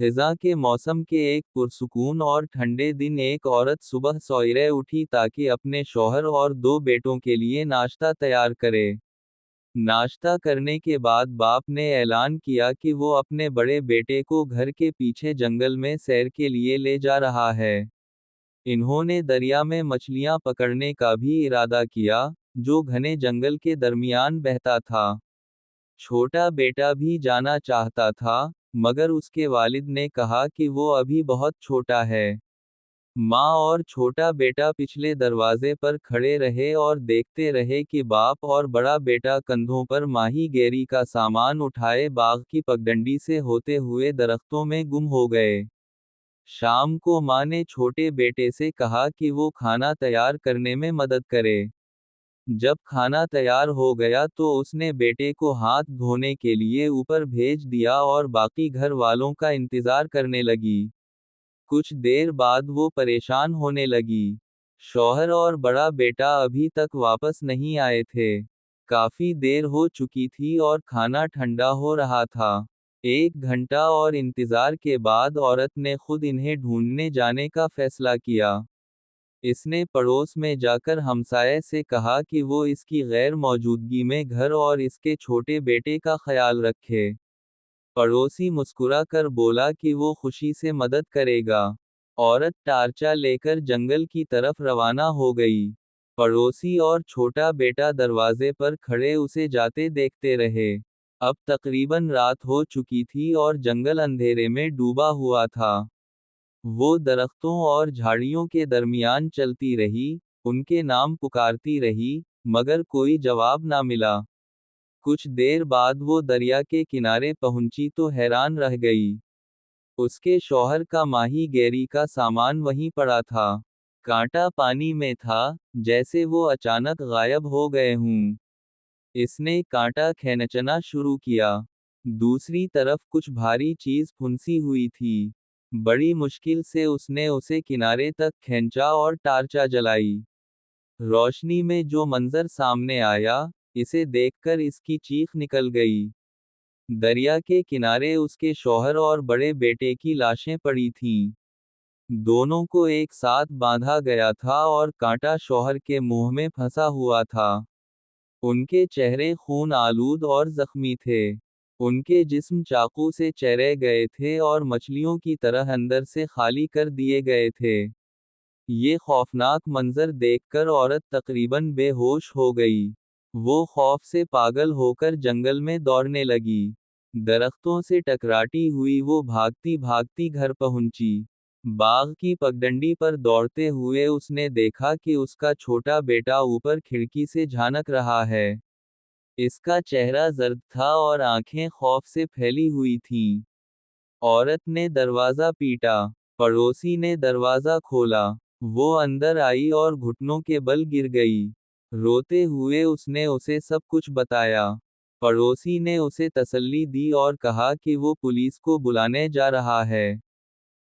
खिज़ां के मौसम के एक पुरसुकून और ठंडे दिन एक औरत सुबह सवेरे उठी ताकि अपने शौहर और 2 बेटों के लिए नाश्ता तैयार करे। नाश्ता करने के बाद बाप ने ऐलान किया कि वो अपने बड़े बेटे को घर के पीछे जंगल में सैर के लिए ले जा रहा है। इन्होंने दरिया में मछलियां पकड़ने का भी इरादा किया, जो घने जंगल के दरमियान बहता था। छोटा बेटा भी जाना चाहता था, मगर उसके वालिद ने कहा कि वो अभी बहुत छोटा है। माँ और छोटा बेटा पिछले दरवाजे पर खड़े रहे और देखते रहे कि बाप और बड़ा बेटा कंधों पर माही गेरी का सामान उठाए बाग की पगडंडी से होते हुए दरख्तों में गुम हो गए। शाम को माँ ने छोटे बेटे से कहा कि वो खाना तैयार करने में मदद करे। जब खाना तैयार हो गया तो उसने बेटे को हाथ धोने के लिए ऊपर भेज दिया और बाकी घर वालों का इंतजार करने लगी। कुछ देर बाद वो परेशान होने लगी। शौहर और बड़ा बेटा अभी तक वापस नहीं आए थे। काफी देर हो चुकी थी और खाना ठंडा हो रहा था। 1 घंटा और इंतजार के बाद औरत ने खुद इन्हें ढूंढने जाने का फैसला किया। इसने पड़ोस में जाकर हमसाये से कहा कि वो इसकी गैर मौजूदगी में घर और इसके छोटे बेटे का ख्याल रखे। पड़ोसी मुस्कुरा कर बोला कि वो खुशी से मदद करेगा। औरत टार्चा लेकर जंगल की तरफ रवाना हो गई। पड़ोसी और छोटा बेटा दरवाजे पर खड़े उसे जाते देखते रहे। अब तकरीबन रात हो चुकी थी और जंगल अंधेरे में डूबा हुआ था। वो दरख्तों और झाड़ियों के दरमियान चलती रही, उनके नाम पुकारती रही, मगर कोई जवाब ना मिला। कुछ देर बाद वो दरिया के किनारे पहुंची तो हैरान रह गई। उसके शौहर का माही गेरी का सामान वहीं पड़ा था। कांटा पानी में था, जैसे वो अचानक गायब हो गए हों। इसने कांटा खींचना शुरू किया। दूसरी तरफ कुछ भारी चीज फुंसी हुई थी। बड़ी मुश्किल से उसने उसे किनारे तक खींचा और टार्चा जलाई। रोशनी में जो मंजर सामने आया, इसे देखकर इसकी चीख निकल गई। दरिया के किनारे उसके शौहर और बड़े बेटे की लाशें पड़ी थीं। दोनों को एक साथ बांधा गया था और कांटा शौहर के मुंह में फंसा हुआ था। उनके चेहरे खून आलूद और जख्मी थे। उनके जिस्म चाकू से चीरे गए थे और मछलियों की तरह अंदर से खाली कर दिए गए थे। ये खौफनाक मंजर देखकर औरत तकरीबन बेहोश हो गई। वो खौफ से पागल होकर जंगल में दौड़ने लगी। दरख्तों से टकराती हुई वो भागती भागती घर पहुंची। बाग की पगडंडी पर दौड़ते हुए उसने देखा कि उसका छोटा बेटा ऊपर खिड़की से झांक रहा है। इसका चेहरा जर्द था और आंखें खौफ से फैली हुई थीं। औरत ने दरवाजा पीटा। पड़ोसी ने दरवाजा खोला। वो अंदर आई और घुटनों के बल गिर गई। रोते हुए उसने उसे सब कुछ बताया। पड़ोसी ने उसे तसल्ली दी और कहा कि वो पुलिस को बुलाने जा रहा है।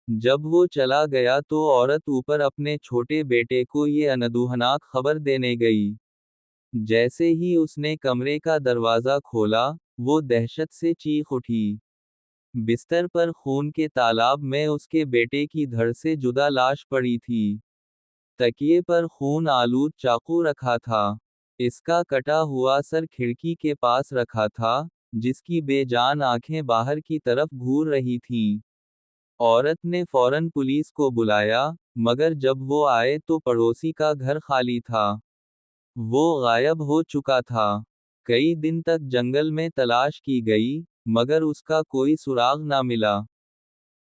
जब वो चला गया तो औरत ऊपर अपने छोटे बेटे को ये अनदुहनाक खबर देने गई। जैसे ही उसने कमरे का दरवाजा खोला, वो दहशत से चीख उठी। बिस्तर पर खून के तालाब में उसके बेटे की धड़ से जुदा लाश पड़ी थी। तकिए पर खून आलूद चाकू रखा था। इसका कटा हुआ सर खिड़की के पास रखा था, जिसकी बेजान आंखें बाहर की तरफ घूर रही थीं। औरत ने फौरन पुलिस को बुलाया, मगर जब वो आए तो पड़ोसी का घर खाली था। वो गायब हो चुका था। कई दिन तक जंगल में तलाश की गई, मगर उसका कोई सुराग ना मिला।